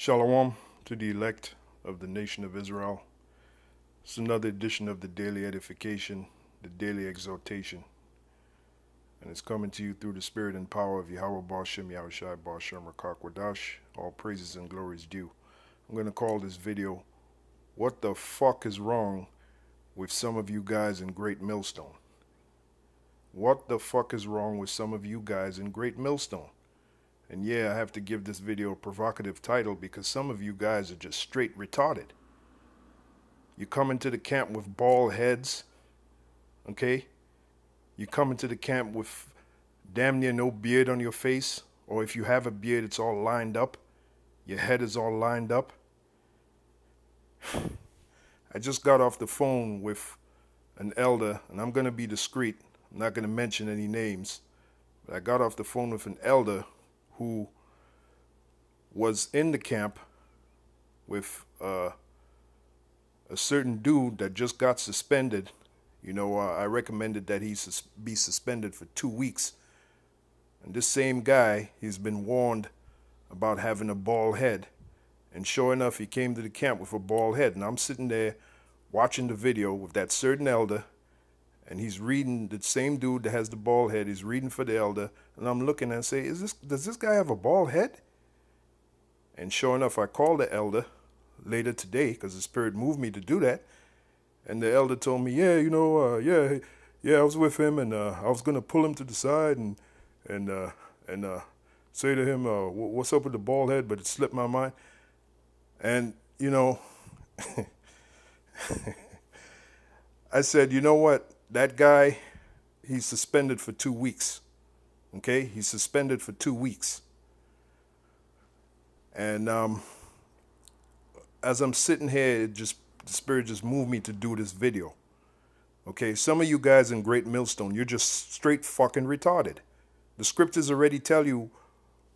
Shalom to the elect of the nation of Israel. It's another edition of the Daily Edification, the Daily Exhortation. And it's coming to you through the spirit and power of Yahweh Ba'ashem Yahushai Ba'ashem Rakak Wadash. All praises and glories due. I'm going to call this video, What the Fuck is Wrong with Some of You Guys in Great Millstone? What the fuck is wrong with some of you guys in Great Millstone? And yeah, I have to give this video a provocative title because some of you guys are just straight retarded. You come into the camp with bald heads, okay? You come into the camp with damn near no beard on your face, or if you have a beard, it's all lined up. Your head is all lined up. I just got off the phone with an elder, and I'm going to be discreet. I'm not going to mention any names. But I got off the phone with an elder who was in the camp with a certain dude that just got suspended. You know, I recommended that he be suspended for 2 weeks. And this same guy, he's been warned about having a bald head. And sure enough, he came to the camp with a bald head. And I'm sitting there watching the video with that certain elder. And he's reading, the same dude that has the bald head, he's reading for the elder. And I'm looking and say, does this guy have a bald head? And sure enough, I called the elder later today because the Spirit moved me to do that. And the elder told me, yeah, you know, yeah, I was with him and I was going to pull him to the side and say to him, what's up with the bald head? But it slipped my mind. And, you know, I said, you know what? That guy, he's suspended for 2 weeks. Okay? He's suspended for 2 weeks. And as I'm sitting here, the Spirit just moved me to do this video. Okay? Some of you guys in Great Millstone, you're just straight fucking retarded. The scriptures already tell you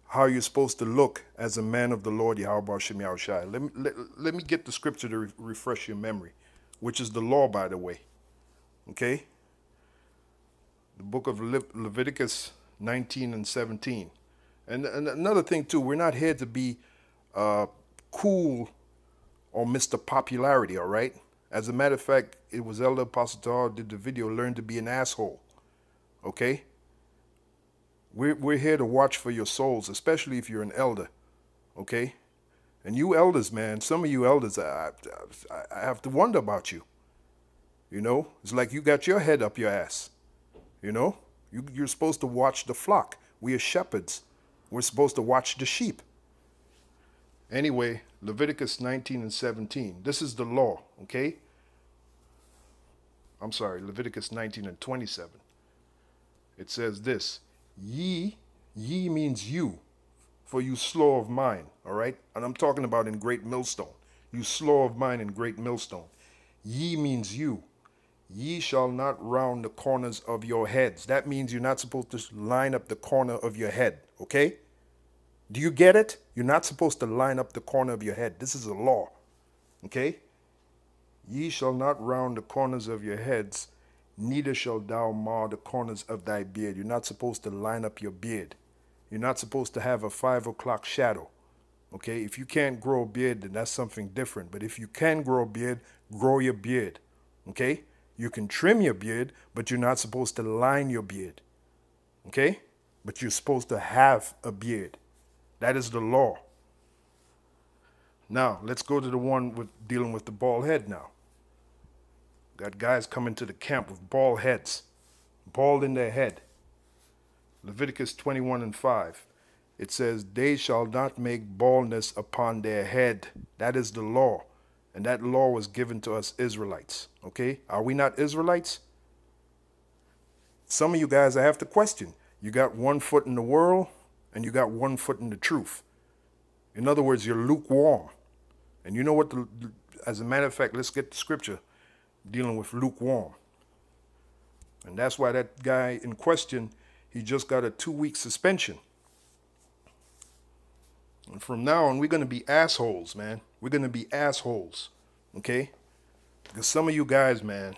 how you're supposed to look as a man of the Lord, Yahweh Ba'ashem Yahushai. Let me get the scripture to refresh your memory, which is the law, by the way. Okay? The book of Leviticus 19 and 17. And another thing, too, we're not here to be cool or Mr. Popularity, all right? As a matter of fact, it was Elder Apostle Tahar did the video, Learn to Be an Asshole. Okay? We're here to watch for your souls, especially if you're an elder. Okay? And you elders, man, some of you elders, I have to wonder about you. You know, it's like you got your head up your ass. You know, you're supposed to watch the flock. We are shepherds. We're supposed to watch the sheep. Anyway, Leviticus 19 and 17. This is the law, okay? I'm sorry, Leviticus 19 and 27. It says this, ye means you, for you slow of mind, all right? And I'm talking about in Great Millstone. You slow of mind in Great Millstone. Ye means you. Ye shall not round the corners of your heads. That means you're not supposed to line up the corner of your head, okay? Do you get it? You're not supposed to line up the corner of your head. This is a law, okay? Ye shall not round the corners of your heads, neither shall thou mar the corners of thy beard. You're not supposed to line up your beard. You're not supposed to have a 5 o'clock shadow, okay? If you can't grow a beard, then that's something different. But if you can grow a beard, grow your beard, okay? You can trim your beard, but you're not supposed to line your beard. Okay? But you're supposed to have a beard. That is the law. Now, let's go to the one with dealing with the bald head now. Got guys coming to the camp with bald heads. Bald in their head. Leviticus 21 and 5. It says, they shall not make baldness upon their head. That is the law. And that law was given to us Israelites, okay? Are we not Israelites? Some of you guys, I have to question. You got 1 foot in the world, and you got 1 foot in the truth. In other words, you're lukewarm. And you know what, as a matter of fact, let's get the scripture dealing with lukewarm. And that's why that guy in question, he just got a 2-week suspension. And from now on, we're going to be assholes, man. We're going to be assholes, okay? Because some of you guys, man,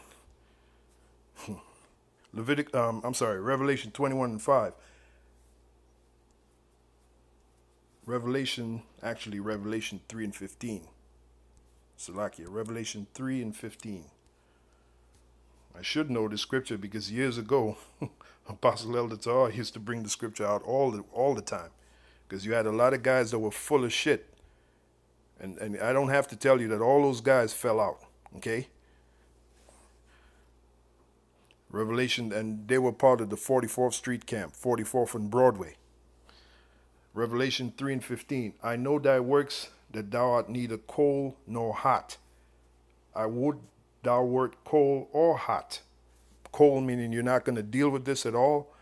Revelation 21 and 5. Revelation 3 and 15. Salakia, Revelation 3 and 15. I should know the scripture because years ago, Apostle Elder Tahar used to bring the scripture out all the time. Because you had a lot of guys that were full of shit. And I don't have to tell you that all those guys fell out. Okay? Revelation, and they were part of the 44th Street camp, 44th and Broadway. Revelation 3 and 15. I know thy works, that thou art neither cold nor hot. I would thou wert cold or hot. Cold meaning you're not going to deal with this at all.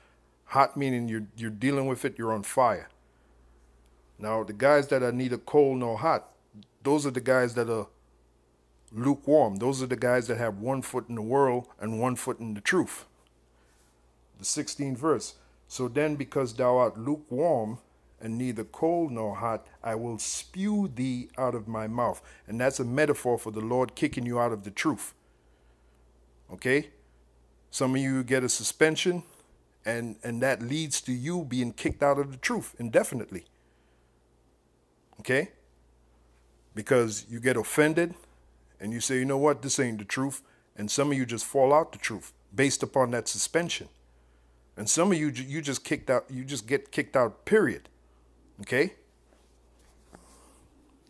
Hot meaning you're dealing with it, you're on fire. Now, the guys that are neither cold nor hot, those are the guys that are lukewarm. Those are the guys that have 1 foot in the world and 1 foot in the truth. The 16th verse. So then, because thou art lukewarm and neither cold nor hot, I will spew thee out of my mouth. And that's a metaphor for the Lord kicking you out of the truth. Okay? Some of you get a suspension, and that leads to you being kicked out of the truth indefinitely. Okay? Because you get offended, and you say, you know what, this ain't the truth. And some of you just fall out the truth based upon that suspension. And some of you just kicked out, you just get kicked out, period. Okay?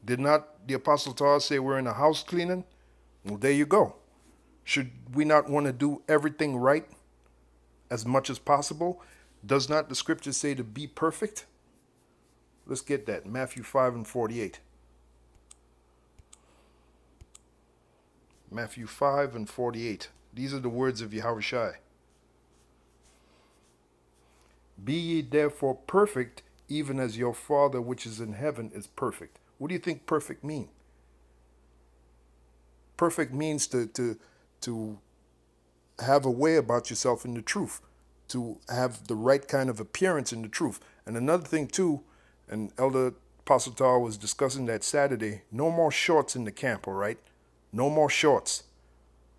Did not the Apostle Tahar say we're in a house cleaning? Well, there you go. Should we not want to do everything right as much as possible? Does not the scripture say to be perfect? Let's get that. Matthew 5 and 48. Matthew 5 and 48. These are the words of Yahushua. Be ye therefore perfect, even as your Father which is in heaven is perfect. What do you think perfect mean? Perfect means to have a way about yourself in the truth, to have the right kind of appearance in the truth. And another thing too, and Elder Apostle Tahar was discussing that Saturday, no more shorts in the camp, all right? No more shorts,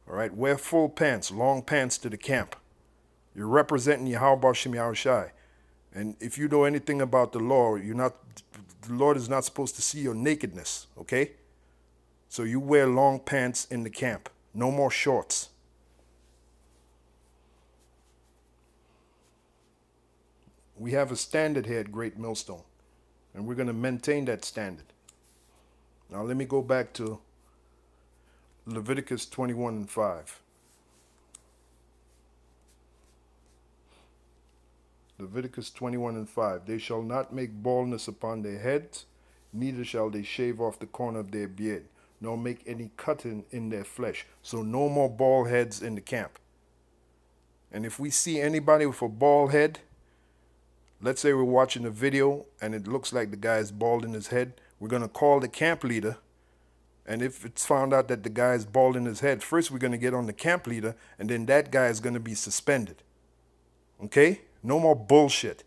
all right? Wear full pants, long pants to the camp. You're representing Yahweh Shem Yahushai. And if you know anything about the law, the Lord is not supposed to see your nakedness, okay? So you wear long pants in the camp. No more shorts. We have a standard here at Great Millstone, and we're going to maintain that standard. Now let me go back to Leviticus 21 and 5. Leviticus 21 and 5. They shall not make baldness upon their heads, neither shall they shave off the corner of their beard, nor make any cutting in their flesh. So no more bald heads in the camp. And if we see anybody with a bald head, let's say we're watching a video and it looks like the guy is bald in his head, we're going to call the camp leader. And if it's found out that the guy is bald in his head, first we're going to get on the camp leader, and then that guy is going to be suspended. Okay? No more bullshit.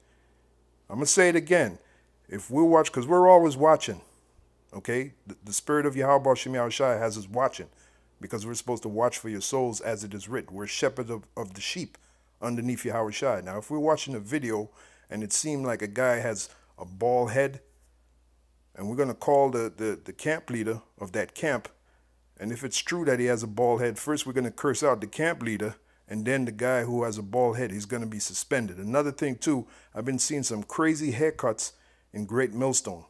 I'm going to say it again. If we watch, because we're always watching, okay? The spirit of Yahweh Shem Yahushai has us watching, because we're supposed to watch for your souls as it is written. We're shepherds of the sheep underneath Yahushai. Now, if we're watching a video and it seemed like a guy has a bald head, and we're going to call the camp leader of that camp, and if it's true that he has a bald head, first we're going to curse out the camp leader, and then the guy who has a bald head, he's going to be suspended. Another thing, too, I've been seeing some crazy haircuts in Great Millstone.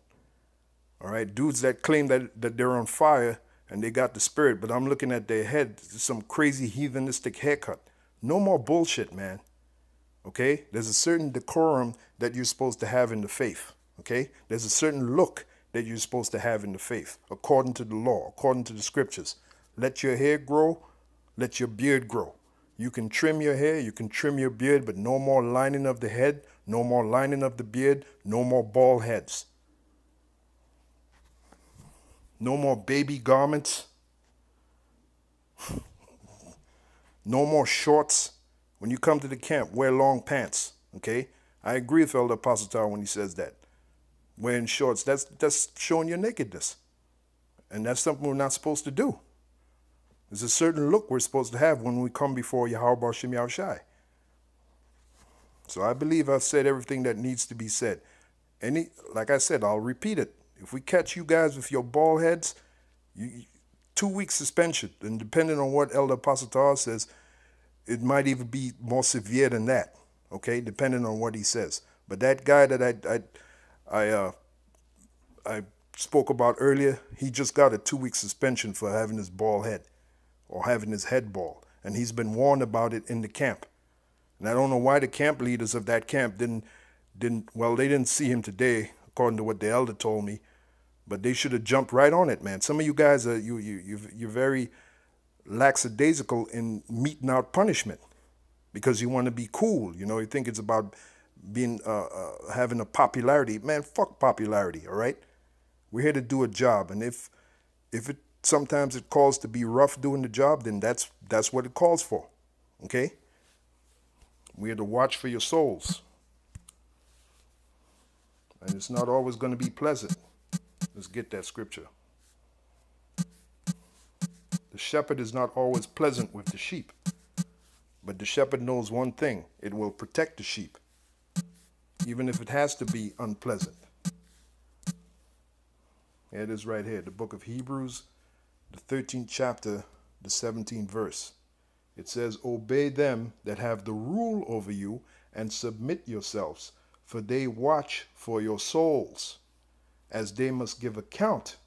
All right, dudes that claim that they're on fire and they got the spirit, but I'm looking at their head, some crazy heathenistic haircut. No more bullshit, man. Okay? There's a certain decorum that you're supposed to have in the faith. Okay? There's a certain look that you're supposed to have in the faith, according to the law, according to the scriptures. Let your hair grow, let your beard grow. You can trim your hair, you can trim your beard, but no more lining of the head, no more lining of the beard, no more bald heads. No more baby garments. No more shorts. When you come to the camp, wear long pants, okay? I agree with Elder Apostle Tahar when he says that. Wearing shorts, that's showing your nakedness. And that's something we're not supposed to do. There's a certain look we're supposed to have when we come before Yahweh Shem Yahushai. So I believe I've said everything that needs to be said. like I said, I'll repeat it. If we catch you guys with your bald heads, 2 week suspension. And depending on what Elder Apostle Tar says, it might even be more severe than that. Okay, depending on what he says. But that guy that I spoke about earlier, he just got a 2 week suspension for having his bald head or having his head bald. And he's been warned about it in the camp. And I don't know why the camp leaders of that camp well, they didn't see him today, according to what the elder told me, but they should have jumped right on it, man. Some of you guys are you're very lackadaisical in meting out punishment because you want to be cool. You know, you think it's about being having a popularity. Man, fuck popularity, all right? We're here to do a job, and if it sometimes it calls to be rough doing the job, then that's what it calls for, okay? We're here to watch for your souls. And it's not always going to be pleasant. Let's get that scripture. The shepherd is not always pleasant with the sheep. But the shepherd knows one thing. It will protect the sheep. Even if it has to be unpleasant. It is right here. The book of Hebrews, the 13th chapter, the 17th verse. It says, obey them that have the rule over you and submit yourselves. For they watch for your souls, as they must give account,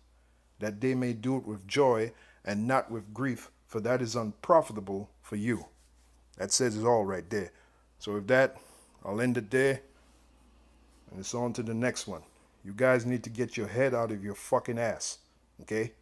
that they may do it with joy and not with grief, for that is unprofitable for you. That says it all right there. So with that, I'll end it there, and it's on to the next one. You guys need to get your head out of your fucking ass, okay?